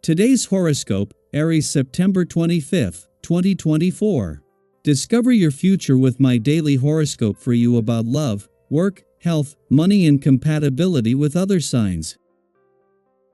Today's horoscope, Aries September 25th, 2024. Discover your future with my daily horoscope for you about love, work, health, money and compatibility with other signs.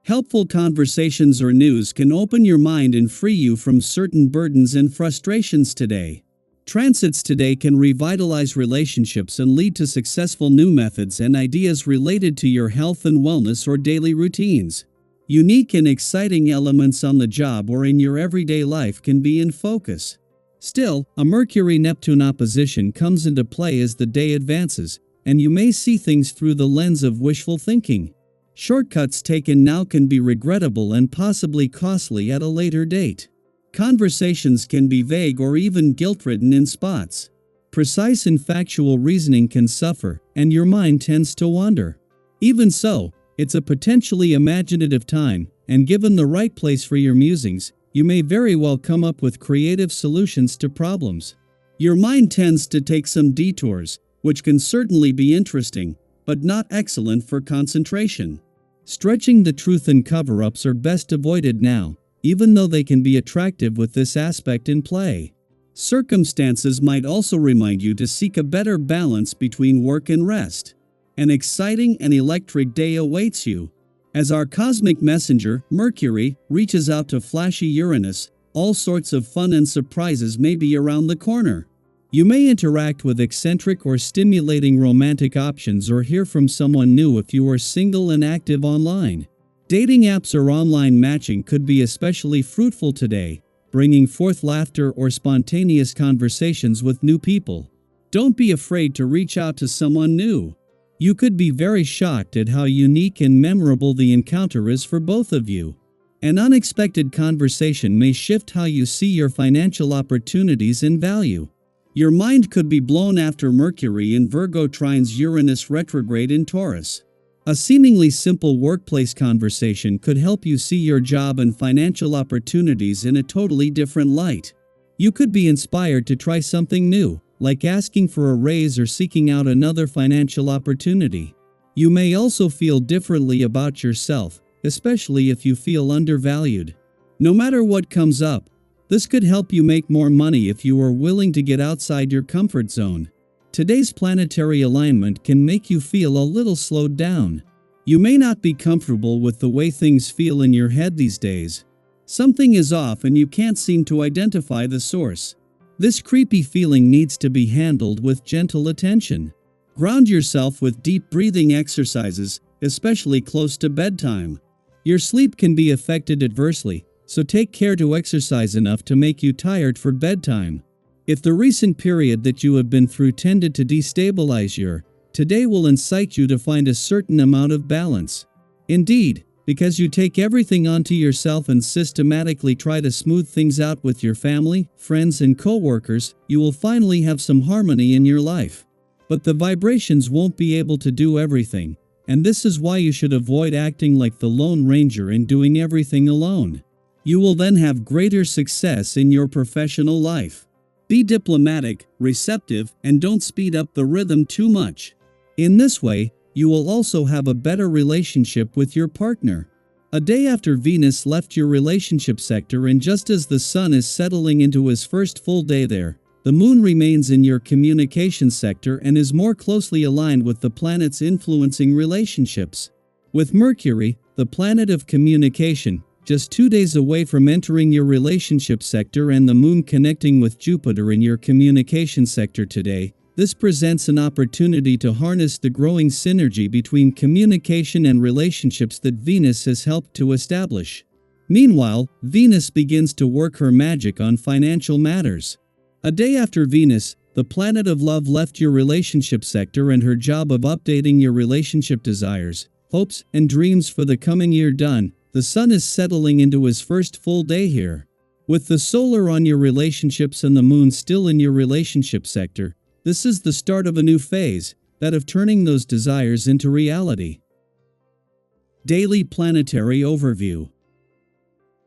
Helpful conversations or news can open your mind and free you from certain burdens and frustrations today. Transits today can revitalize relationships and lead to successful new methods and ideas related to your health and wellness or daily routines. Unique and exciting elements on the job or in your everyday life can be in focus. Still, a Mercury-Neptune opposition comes into play as the day advances, and you may see things through the lens of wishful thinking. Shortcuts taken now can be regrettable and possibly costly at a later date. Conversations can be vague or even guilt-ridden in spots. Precise and factual reasoning can suffer, and your mind tends to wander. Even so, it's a potentially imaginative time, and given the right place for your musings, you may very well come up with creative solutions to problems. Your mind tends to take some detours, which can certainly be interesting, but not excellent for concentration. Stretching the truth and cover-ups are best avoided now, even though they can be attractive with this aspect in play. Circumstances might also remind you to seek a better balance between work and rest. An exciting and electric day awaits you. As our cosmic messenger, Mercury, reaches out to flashy Uranus, all sorts of fun and surprises may be around the corner. You may interact with eccentric or stimulating romantic options or hear from someone new if you are single and active online. Dating apps or online matching could be especially fruitful today, bringing forth laughter or spontaneous conversations with new people. Don't be afraid to reach out to someone new. You could be very shocked at how unique and memorable the encounter is for both of you. An unexpected conversation may shift how you see your financial opportunities and value. Your mind could be blown after Mercury in Virgo trines Uranus retrograde in Taurus. A seemingly simple workplace conversation could help you see your job and financial opportunities in a totally different light. You could be inspired to try something new, like asking for a raise or seeking out another financial opportunity. You may also feel differently about yourself, especially if you feel undervalued. No matter what comes up, this could help you make more money if you are willing to get outside your comfort zone. Today's planetary alignment can make you feel a little slowed down. You may not be comfortable with the way things feel in your head these days. Something is off and you can't seem to identify the source. This creepy feeling needs to be handled with gentle attention. Ground yourself with deep breathing exercises, especially close to bedtime. Your sleep can be affected adversely, so take care to exercise enough to make you tired for bedtime. If the recent period that you have been through tended to destabilize you, today will incite you to find a certain amount of balance. Indeed, because you take everything onto yourself and systematically try to smooth things out with your family, friends and co-workers, you will finally have some harmony in your life. But the vibrations won't be able to do everything, and this is why you should avoid acting like the Lone Ranger and doing everything alone. You will then have greater success in your professional life. Be diplomatic, receptive, and don't speed up the rhythm too much. In this way, you will also have a better relationship with your partner. A day after Venus left your relationship sector and just as the Sun is settling into his first full day there, the Moon remains in your communication sector and is more closely aligned with the planets influencing relationships. With Mercury, the planet of communication, just 2 days away from entering your relationship sector and the Moon connecting with Jupiter in your communication sector today, this presents an opportunity to harness the growing synergy between communication and relationships that Venus has helped to establish. Meanwhile, Venus begins to work her magic on financial matters. A day after Venus, the planet of love left your relationship sector and her job of updating your relationship desires, hopes, and dreams for the coming year done, the Sun is settling into his first full day here. With the solar on your relationships and the Moon still in your relationship sector, this is the start of a new phase, that of turning those desires into reality. Daily Planetary Overview.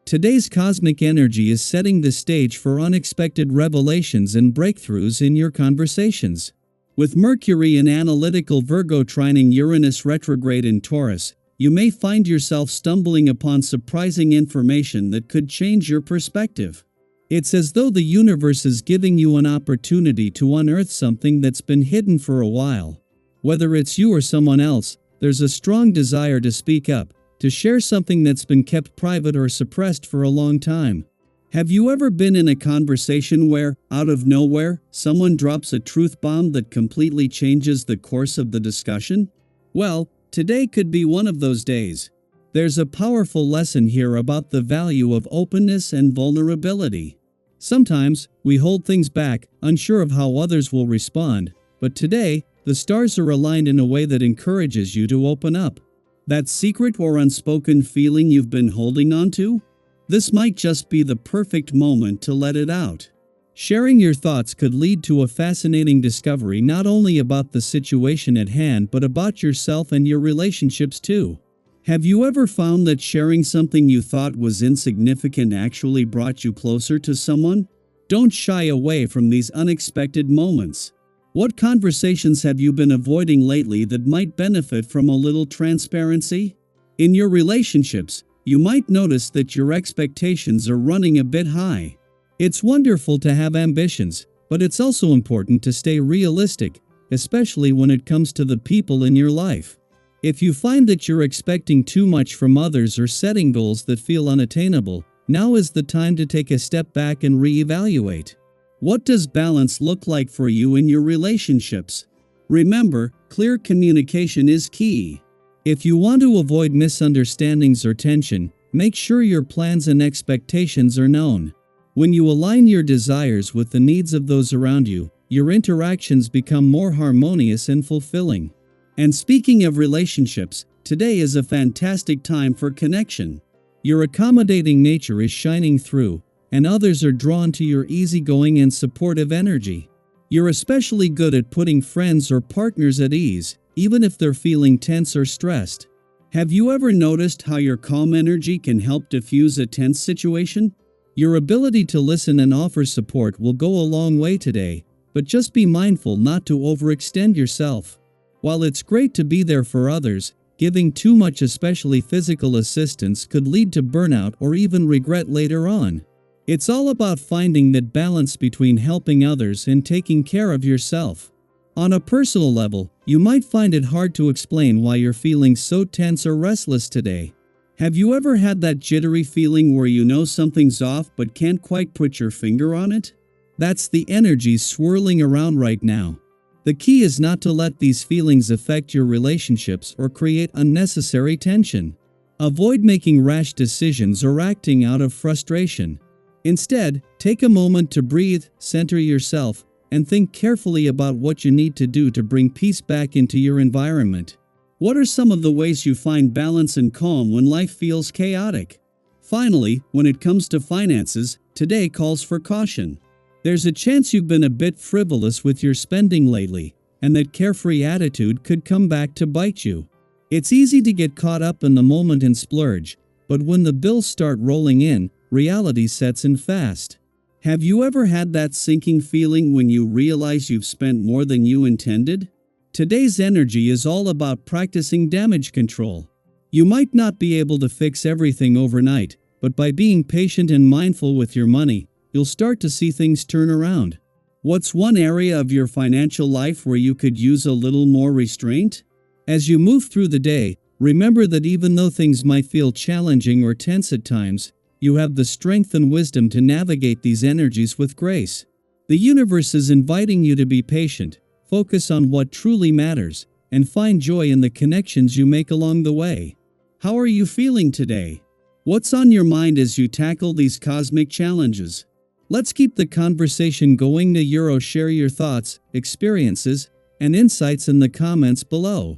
Today's cosmic energy is setting the stage for unexpected revelations and breakthroughs in your conversations. With Mercury in analytical Virgo trining Uranus retrograde in Taurus, you may find yourself stumbling upon surprising information that could change your perspective. It's as though the universe is giving you an opportunity to unearth something that's been hidden for a while. Whether it's you or someone else, there's a strong desire to speak up, to share something that's been kept private or suppressed for a long time. Have you ever been in a conversation where, out of nowhere, someone drops a truth bomb that completely changes the course of the discussion? Well, today could be one of those days. There's a powerful lesson here about the value of openness and vulnerability. Sometimes, we hold things back, unsure of how others will respond, but today, the stars are aligned in a way that encourages you to open up. That secret or unspoken feeling you've been holding on to? This might just be the perfect moment to let it out. Sharing your thoughts could lead to a fascinating discovery not only about the situation at hand but about yourself and your relationships too. Have you ever found that sharing something you thought was insignificant actually brought you closer to someone? Don't shy away from these unexpected moments. What conversations have you been avoiding lately that might benefit from a little transparency? In your relationships, you might notice that your expectations are running a bit high. It's wonderful to have ambitions, but it's also important to stay realistic, especially when it comes to the people in your life. If you find that you're expecting too much from others or setting goals that feel unattainable, now is the time to take a step back and reevaluate. What does balance look like for you in your relationships? Remember, clear communication is key. If you want to avoid misunderstandings or tension, make sure your plans and expectations are known. When you align your desires with the needs of those around you, your interactions become more harmonious and fulfilling. And speaking of relationships, today is a fantastic time for connection. Your accommodating nature is shining through, and others are drawn to your easygoing and supportive energy. You're especially good at putting friends or partners at ease, even if they're feeling tense or stressed. Have you ever noticed how your calm energy can help diffuse a tense situation? Your ability to listen and offer support will go a long way today, but just be mindful not to overextend yourself. While it's great to be there for others, giving too much, especially physical assistance, could lead to burnout or even regret later on. It's all about finding that balance between helping others and taking care of yourself. On a personal level, you might find it hard to explain why you're feeling so tense or restless today. Have you ever had that jittery feeling where you know something's off but can't quite put your finger on it? That's the energy swirling around right now. The key is not to let these feelings affect your relationships or create unnecessary tension. Avoid making rash decisions or acting out of frustration. Instead, take a moment to breathe, center yourself, and think carefully about what you need to do to bring peace back into your environment. What are some of the ways you find balance and calm when life feels chaotic? Finally, when it comes to finances, today calls for caution. There's a chance you've been a bit frivolous with your spending lately, and that carefree attitude could come back to bite you. It's easy to get caught up in the moment and splurge, but when the bills start rolling in, reality sets in fast. Have you ever had that sinking feeling when you realize you've spent more than you intended? Today's energy is all about practicing damage control. You might not be able to fix everything overnight, but by being patient and mindful with your money, you'll start to see things turn around. What's one area of your financial life where you could use a little more restraint? As you move through the day, remember that even though things might feel challenging or tense at times, you have the strength and wisdom to navigate these energies with grace. The universe is inviting you to be patient, focus on what truly matters, and find joy in the connections you make along the way. How are you feeling today? What's on your mind as you tackle these cosmic challenges? Let's keep the conversation going. Share your thoughts, experiences, and insights in the comments below.